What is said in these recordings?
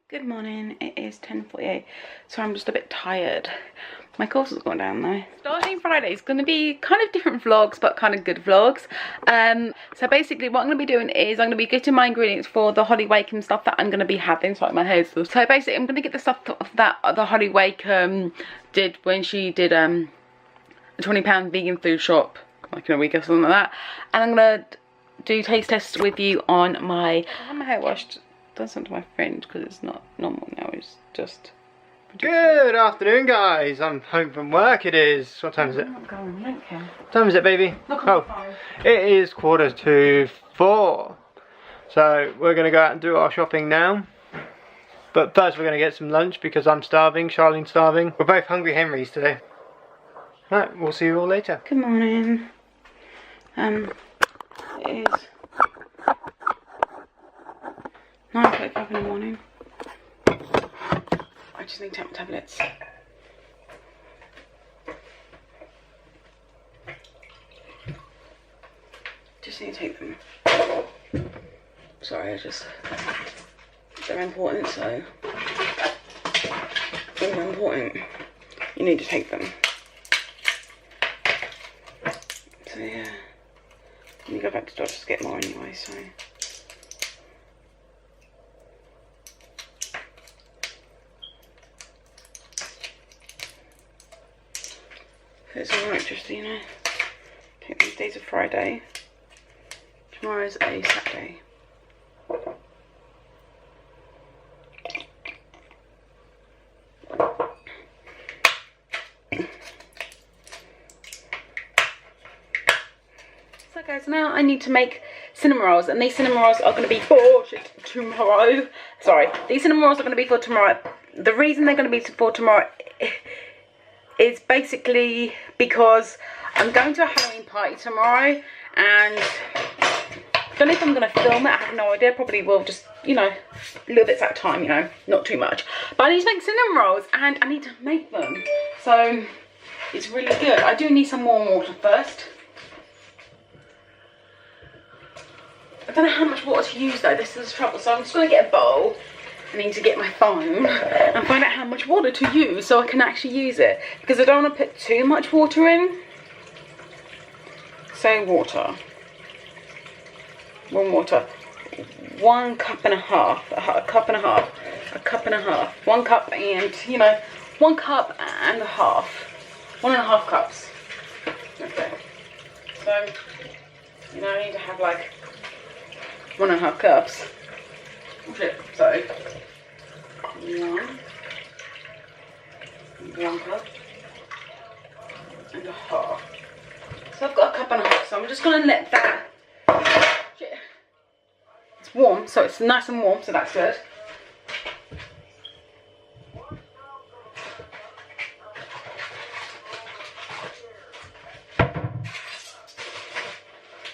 Good morning, it is 10:48, so I'm just a bit tired. My course has gone down though. Starting Friday is going to be kind of different vlogs, but kind of good vlogs. So basically what I'm going to be doing is I'm going to be getting my ingredients for the Holly Wake stuff that I'm going to be having. Sorry, my hair's still. So basically I'm going to get the stuff that the Holly Wake did when she did a £20 vegan food shop, like in a week or something like that. And I'm going to do taste tests with you on my... I have my hair washed. Done something to my friend because it's not normal now, it's just good afternoon, guys. I'm home from work. It is, what time is it? I'm not going, I don't care. What time is it, baby? Oh, it is 3:45. So we're going to go out and do our shopping now, but first we're going to get some lunch because I'm starving, Charlene's starving. We're both hungry Henrys today. Right, we'll see you all later. Good morning. It is 9:45 in the morning. I just need to take my tablets. Just need to take them. Sorry, they're important, so they're important. You need to take them. So yeah, let me go back to Dodgers to get more anyway, so. It's alright, just so you know. Okay, these days are Friday. Tomorrow's a Saturday. So guys, now I need to make cinnamon rolls, and these cinnamon rolls are going to be for tomorrow. Sorry, these cinnamon rolls are going to be for tomorrow. The reason they're going to be for tomorrow is basically because I'm going to a Halloween party tomorrow, and I don't know if I'm going to film it. I have no idea. Probably will, just, you know, little bits at a time, you know, not too much. But I need to make cinnamon rolls, and I need to make them. So it's really good. I do need some warm water first. I don't know how much water to use though. This is the trouble. So I'm just going to get a bowl. I need to get my phone and find out how much water to use so I can actually use it, because I don't want to put too much water in. So water, warm water, 1.5 cups, a cup and a half, 1 cup, and you know, 1.5 cups, 1.5 cups. Okay, so you know, I need to have like 1.5 cups. Okay, so 1 cup and a half. So I've got a cup and a half, so I'm just going to let that, it's warm, so it's nice and warm, so that's good.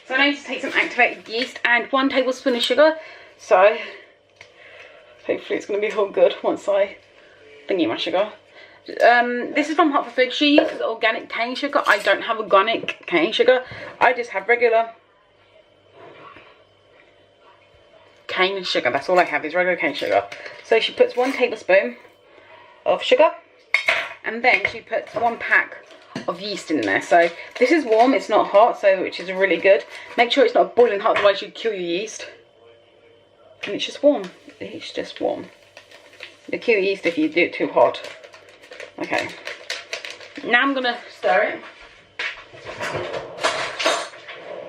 So I need to take some activated yeast and 1 tablespoon of sugar, so hopefully it's going to be all good once I thingy my sugar. This is from Hot for Food. She uses organic cane sugar. I don't have organic cane sugar. I just have regular cane sugar. That's all I have is regular cane sugar. So she puts 1 tablespoon of sugar, and then she puts 1 pack of yeast in there. So this is warm, it's not hot, so which is really good. Make sure it's not boiling hot, otherwise you'd kill your yeast. And it's just warm. It's just warm. You kill your yeast if you do it too hot. Okay. Now I'm gonna stir it.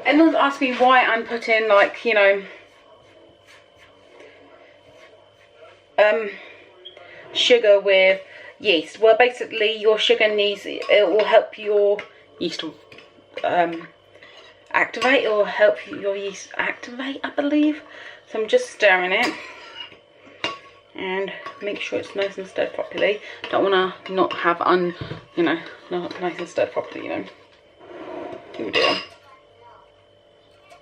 Everyone's asking why I'm putting, like, you know, sugar with yeast. Well, basically your sugar needs, it will help your yeast activate, or help your yeast activate, I believe. So I'm just stirring it and make sure it's nice and stirred properly. Don't want to not have you know, not nice and stirred properly, you know. Oh dear.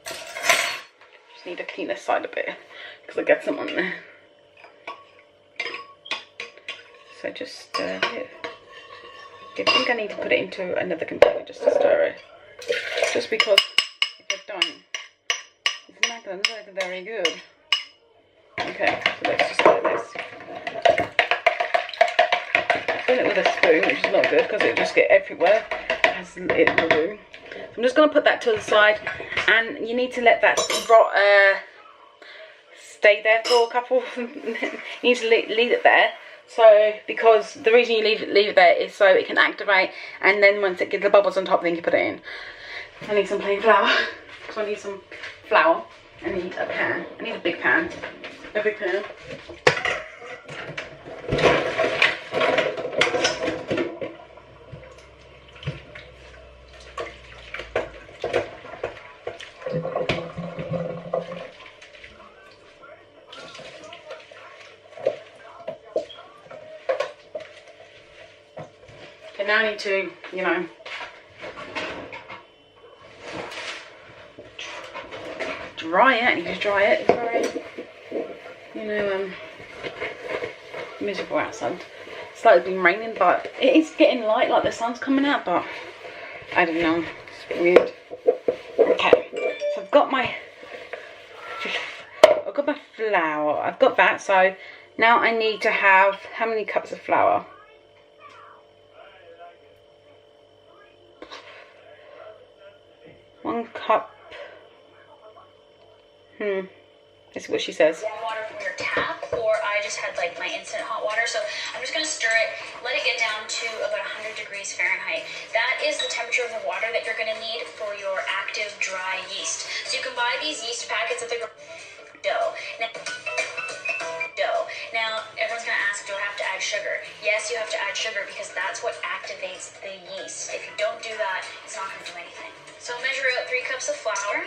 Just need to clean this side a bit because I get some on there. So just stir it. I think I need to put it into another container just to stir it. Just because if I don't, it's not going to look very good. Okay, so let's just do this. good because it just get everywhere, as it will do. So I'm just going to put that to the side, and you need to let that stay there for a couple. You need to leave it there. So, because the reason you leave it there is so it can activate, and then once it gets the bubbles on top, then you put it in. I need some plain flour. So I need some flour. I need a pan. I need a big pan. A big pan. Okay, now I need to, you know, dry it. I need to dry it. It's very, you know, miserable outside. It's like it's been raining, but it is getting light, like the sun's coming out, but I don't know. It's weird. Okay, so I've got my flour. I've got that. So now I need to have how many cups of flour? One cup. This is what she says. Warm water from your tap, or I just had like my instant hot water. So I'm just going to stir it, let it get down to about 100 degrees Fahrenheit. That is the temperature of the water that you're going to need for your active dry yeast. So you can buy these yeast packets at the dough. Now everyone's going to ask, do I have to add sugar? Yes, you have to add sugar because that's what activates the yeast. If you don't do that, it's not going to do anything. So measure out 3 cups of flour.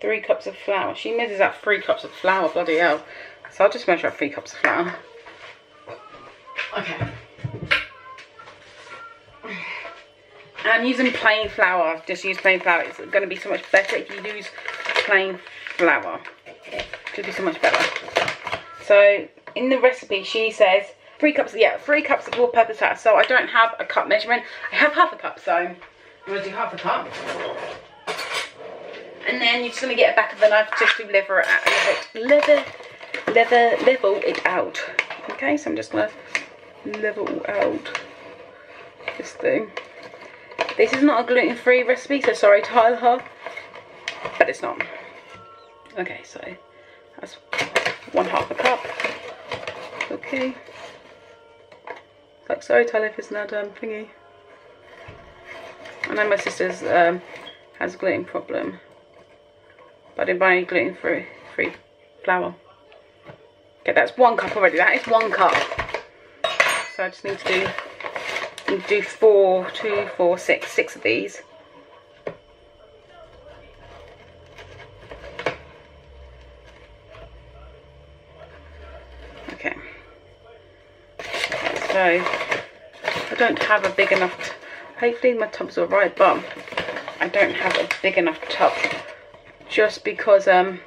3 cups of flour. She measures out 3 cups of flour, bloody hell. So I'll just measure out 3 cups of flour. Okay. And I'm using plain flour. I've just used plain flour. It's going to be so much better if you use plain flour. It should be so much better. So in the recipe she says 3 cups, yeah, 3 cups of all-purpose flour. So I don't have a cup measurement. I have half a cup, so I'm going to do half a cup. And then you're just going to get a back of the knife just to level it out. Okay, so I'm just going to level out this thing. This is not a gluten-free recipe, so sorry Tyler, but it's not. Okay, so that's 1/2 a cup. Okay. Like, sorry Tyler if it's not thingy. I know my sister's has a gluten problem. But I didn't buy any gluten-free flour. Okay, that's 1 cup already. That is 1 cup. So I just need to do 4, 2, 4, 6 of these. Okay. So I don't have a big enough. Hopefully my tub's alright, but I don't have a big enough tub. Just because I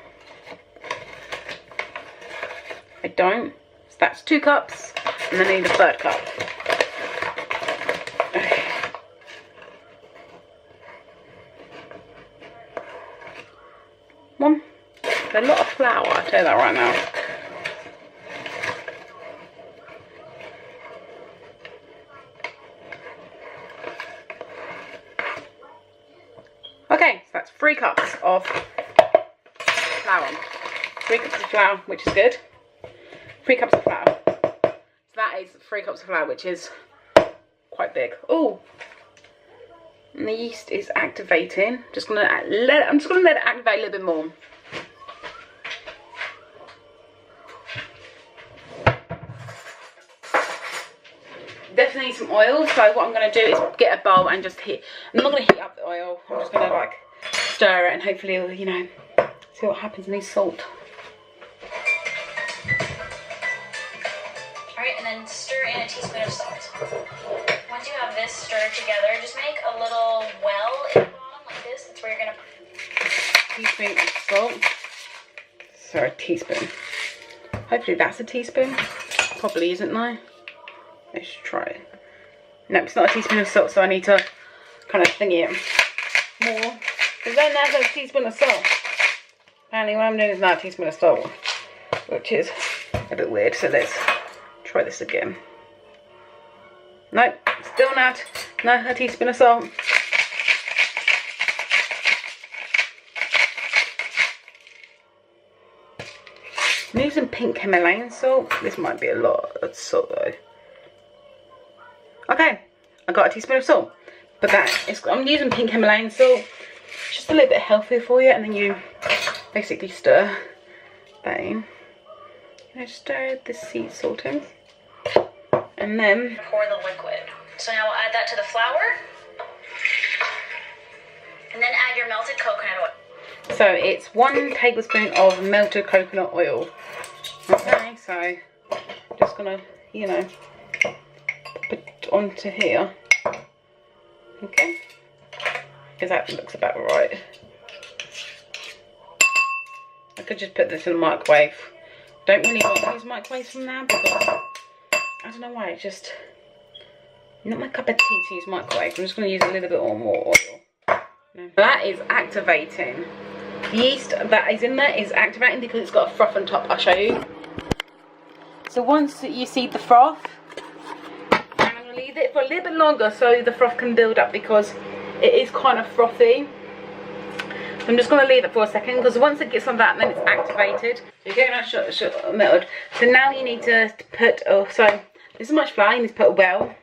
don't. So that's 2 cups, and then I need a 3rd cup. Okay. A lot of flour, I'll tell you that right now. Okay, so that's 3 cups of flour. 3 cups of flour, which is good. 3 cups of flour. So that is 3 cups of flour, which is quite big. Oh, and the yeast is activating. I'm just gonna let it activate a little bit more. Definitely need some oil, so what I'm going to do is get a bowl and just heat. I'm not going to heat up the oil, I'm just going to like stir it and hopefully it'll, you know, see what happens. I need salt. Alright, and then stir in a teaspoon of salt. Once you have this stirred together, just make a little well in the bottom like this. That's where you're going to... Teaspoon of salt. Sorry, teaspoon. Hopefully that's a teaspoon. Probably isn't though. Let's try it. No, it's not a teaspoon of salt, so I need to kind of thingy it more. Because then there's a teaspoon of salt. Apparently what I'm doing is not a teaspoon of salt, which is a bit weird. So let's try this again. Nope, still not. No, a teaspoon of salt. I'm using pink Himalayan salt. This might be a lot of salt though. Okay, I got a teaspoon of salt. But I'm using pink Himalayan salt. It's just a little bit healthier for you, and then you basically stir that in. You know, stir the sea salt in. And then pour the liquid. So now we'll add that to the flour. And then add your melted coconut oil. So it's 1 tablespoon of melted coconut oil. Okay, so I'm just gonna, you know, put it onto here. Okay, because that looks about right. I could just put this in the microwave. Don't really want to use microwaves from now because I don't know why, it's just not my cup of tea to use microwave. I'm just going to use a little bit more oil. No. That is activating. The yeast that is in there is activating because it's got a froth on top. I'll show you. So once you see the froth, I'm going to leave it for a little bit longer so the froth can build up because it is kind of frothy. So I'm just going to leave it for a second because once it gets on that, then it's activated. So you're getting that melted. So now you need to put, oh, so this is much flour, you need to put a well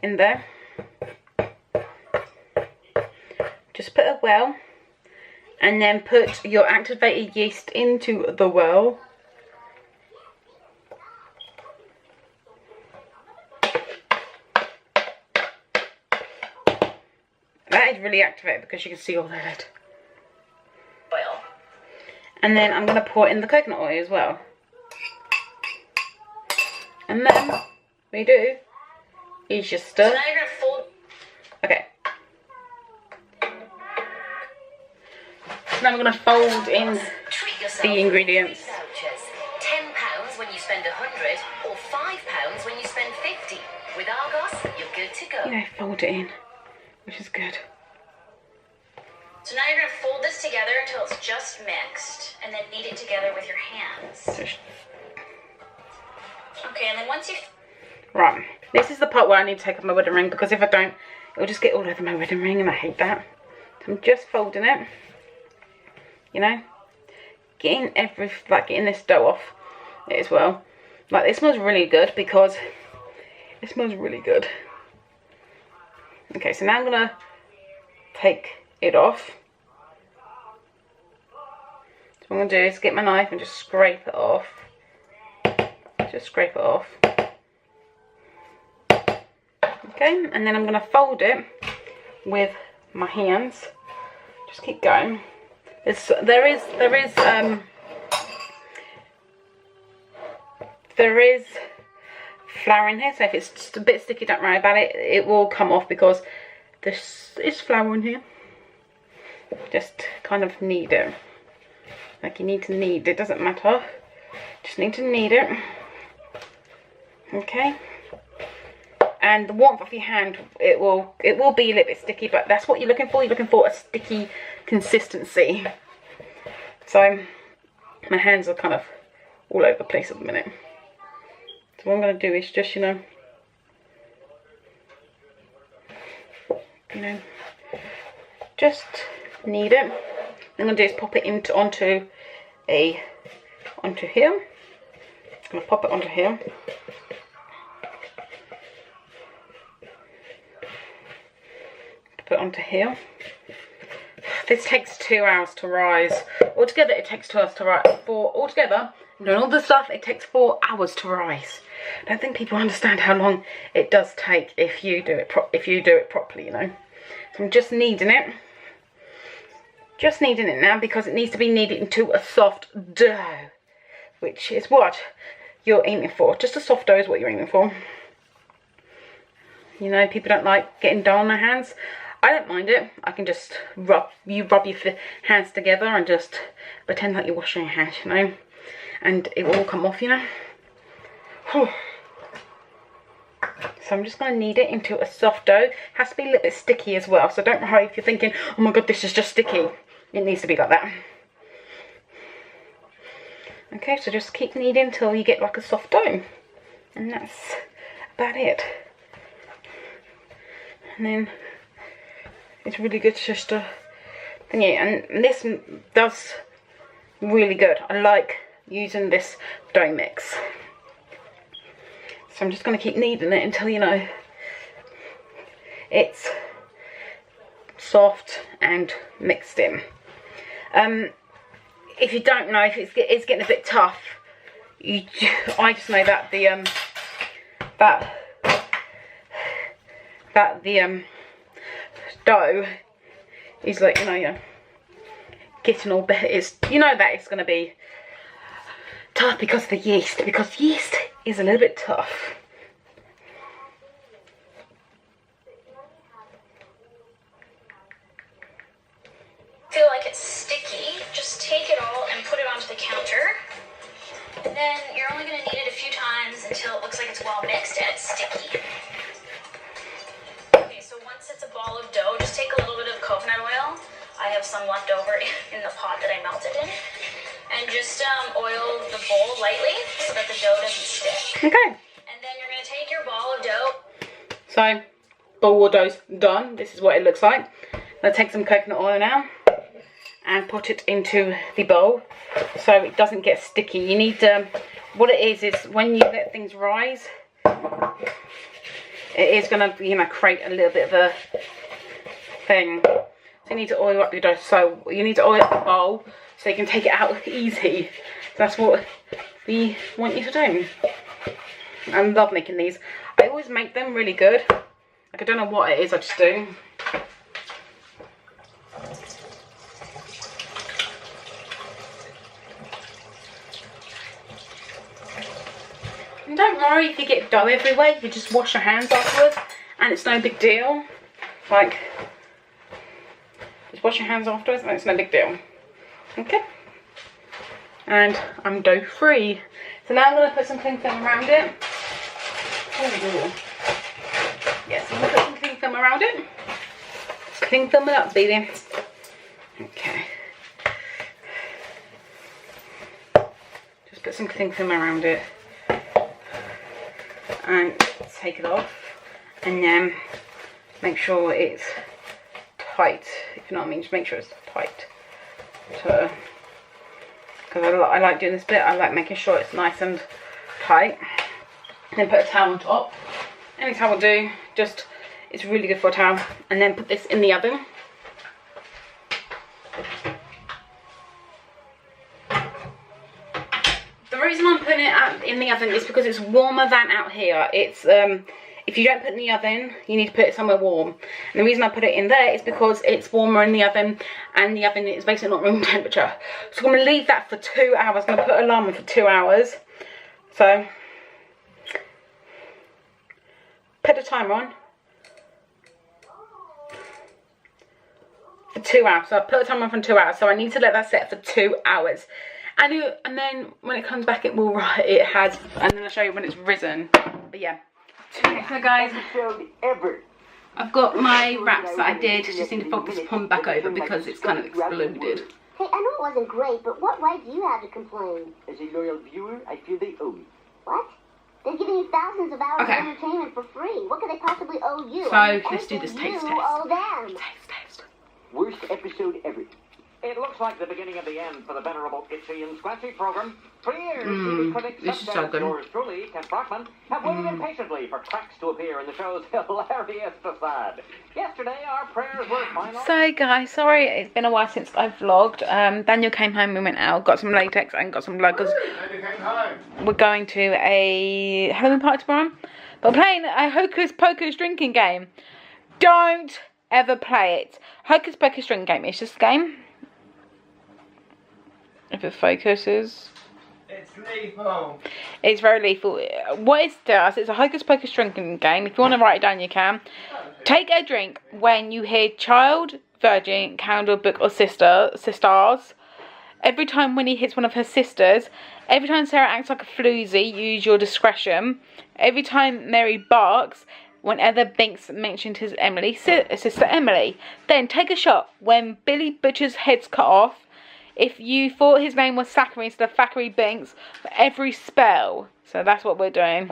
in there. Just put a well and then put your activated yeast into the well. That is really activated because you can see all that Oil. And then I'm going to pour in the coconut oil as well. And then what you do is just stir. So now you're going to fold. Okay. Now I'm going to fold in the ingredients. £10 when you spend 100 or £5 when you spend 50. With Argos, you're good to go. You know, fold it in, which is good. So now you're going to fold this together until it's just mixed, and then knead it together with your hands. Okay, and then once you... Right, this is the part where I need to take off my wedding ring because if I don't, it'll just get all over my wedding ring and I hate that. So I'm just folding it, you know, getting this dough off it as well. Like, it smells really good because it smells really good. Okay, so now I'm going to take it off. So what I'm going to do is get my knife and just scrape it off. Just scrape it off. Okay, and then I'm going to fold it with my hands. Just keep going. There is flour in here, so if it's just a bit sticky, don't worry about it. It will come off because this is flour in here. Just kind of knead it. Like, you need to knead it, doesn't matter. Just need to knead it. Okay. And the warmth of your hand, it will be a little bit sticky, but that's what you're looking for. You're looking for a sticky consistency. So my hands are kind of all over the place at the minute. So what I'm going to do is just, you know, just knead it. What I'm going to do is pop it onto here. I'm going to pop it onto here. Put it onto here. This takes 2 hours to rise. Altogether, it takes 2 hours to rise. Altogether, doing all the stuff, it takes 4 hours to rise. I don't think people understand how long it does take if you do it properly, you know. So I'm just kneading it. Just kneading it now because it needs to be kneaded into a soft dough, which is what you're aiming for. Just a soft dough is what you're aiming for. You know, people don't like getting dough on their hands. I don't mind it. I can just rub your hands together and just pretend like you're washing your hands, you know, and it will all come off, you know. So I'm just going to knead it into a soft dough. It has to be a little bit sticky as well, so don't worry if you're thinking, oh my god, this is just sticky. It needs to be like that. Okay, so just keep kneading until you get like a soft dough, and that's about it. and then it's really good just to thingy. And this does really good. I like using this dough mix. So I'm just going to keep kneading it until, you know, it's soft and mixed in. If you don't know, if it's getting a bit tough, I just know that the dough is like, you know, getting all better. You know that it's going to be tough because of the yeast, because yeast is a little bit tough. Feel like it's sticky, just take it all and put it onto the counter. And then you're only going to knead it a few times until it looks like it's well mixed and it's sticky. Okay, so once it's a ball of dough, just take a little bit of coconut oil. I have some left over in the pot that I melted in. And just oil the bowl lightly so that the dough doesn't stick. Okay. And then you're going to take your ball of dough. So, bowl of dough's done. This is what it looks like. I'm going to take some coconut oil now and put it into the bowl so it doesn't get sticky. You need what it is when you let things rise, it is going to, you know, create a little bit of a thing. So you need to oil up your dough. So you need to oil up the bowl so you can take it out easy. That's what we want you to do. I love making these. I always make them really good. Like, I don't know what it is, I just do. And don't worry if you get dough everywhere, you just wash your hands afterwards and it's no big deal. Like, just wash your hands afterwards and it's no big deal. Okay. And I'm dough free. So now I'm going to put some cling film around it. Oh, yes, I'm going to put some cling film around it. Cling film it up, baby. Okay. Just put some cling film around it. And take it off. And then make sure it's tight. If you know what I mean, just make sure it's tight. Because I like doing this bit. I like making sure it's nice and tight. And then put a towel on top. Any towel will do. Just, it's really good for a towel. And then put this in the oven. The reason I'm putting it in the oven is because it's warmer than out here. It's if you don't put it in the oven, you need to put it somewhere warm. And the reason I put it in there is because it's warmer in the oven, and the oven is basically not room temperature. So I'm going to leave that for 2 hours. I'm going to put an alarm on for 2 hours. So put the timer on for 2 hours. So I put a timer on for 2 hours. So I need to let that set for 2 hours. And then when it comes back, it will it has, and then I'll show you when it's risen. But yeah. So guys, I've got my wraps that I did. Just need to fold this pond back over because it's kind of exploded. Hey, I know it wasn't great, but what right do you have to complain? As a loyal viewer, I feel they owe me. What? They're giving you thousands of hours of entertainment for free. What could they possibly owe you? So let's do this taste test. Owe them. Taste. Worst episode ever. It looks like the beginning of the end for the venerable Itsy and Scratchy program. For years, TV critics this is such so as good. yours truly, Ken Brockman, have waited impatiently for cracks to appear in the show's hilarious facade. Yesterday, our prayers were final. So guys, sorry it's been a while since I've vlogged. Daniel came home, we went out, got some latex and got some luggers. We're going to a Halloween party tomorrow. But we're playing a Hocus Pocus drinking game. Don't ever play it. Hocus Pocus drinking game, it's just a game. If it focuses. It's lethal. It's very lethal. What it does, it's a Hocus Pocus drinking game. If you want to write it down, you can. Take a drink when you hear child, virgin, candle, book, or sisters. Every time when he hits one of her sisters. Every time Sarah acts like a floozy, use your discretion. Every time Mary barks, whenever Binks mentioned his sister Emily. Then take a shot when Billy Butcher's head's cut off. If you thought his name was Zachary instead of Thackeray Binks, for every spell. So that's what we're doing.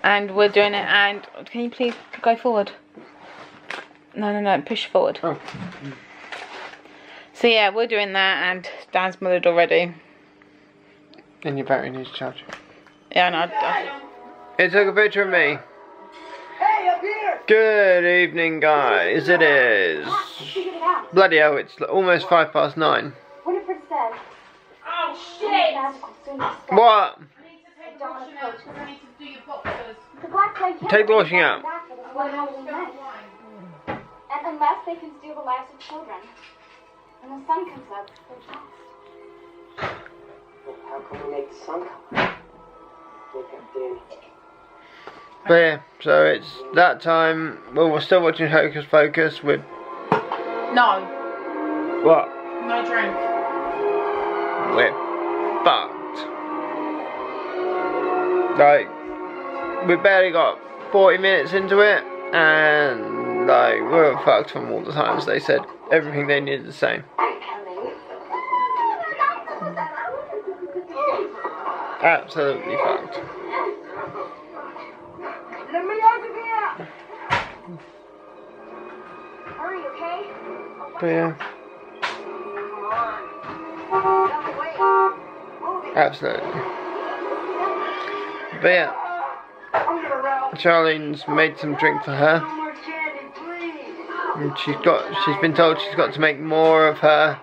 and we're doing it. And can you please go forward? No, push forward. Oh. So yeah, we're doing that, and Dan's mothered already. And your battery needs charge. Yeah, no. It took a picture of me. Hey, up here! Good evening, guys. It is. Bloody hell, it's almost 9:05. What if it said? Oh shit! What? I need to take the washing out because I need to do your boxers. Take the washing out. And unless they can steal the lives of children. When the sun comes up, they're lost. How can we make the sun come up? Look up, Danny. But yeah, so it's that time. Well, we're still watching Hocus Pocus with... No. What? No drink. We're fucked. Like, we barely got 40 minutes into it, and like, we were fucked from all the times they said everything they needed to say. Absolutely fucked. Let me out of here! Hurry, okay? But yeah. Absolutely. But yeah. Charlene's made some drink for her. And she's been told she's got to make more of her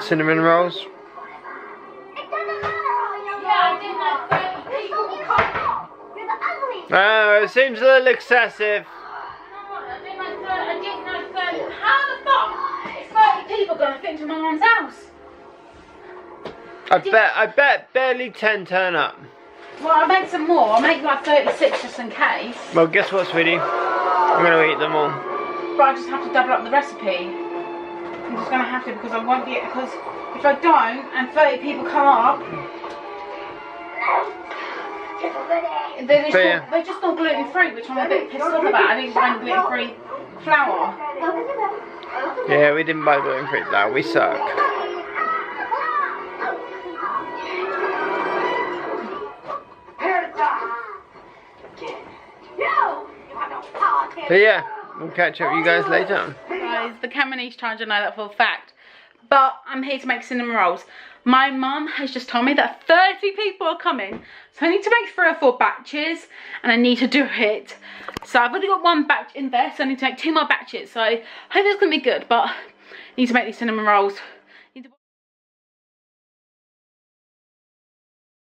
cinnamon rolls. Oh, it seems a little excessive. I didn't know 30. How the fuck is 30 people going to fit into my mum's house? I bet barely 10 turn up. Well, I'll make some more. I'll make like 36 just in case. Well, guess what, sweetie? I'm going to eat them all. But I just have to double up the recipe. I'm just going to have to because I won't be... Because if I don't and 30 people come up... They're just not gluten-free, which I'm a bit pissed off about. I didn't buy gluten-free flour. Yeah, we didn't buy gluten-free flour. We suck. But yeah, we'll catch up with you guys later. Guys, the camera needs charge, I know that for a fact. But I'm here to make cinnamon rolls. My mum has just told me that 30 people are coming. So I need to make 3 or 4 batches. And I need to do it. So I've already got 1 batch in there. So I need to make 2 more batches. So I hope it's going to be good. But I need to make these cinnamon rolls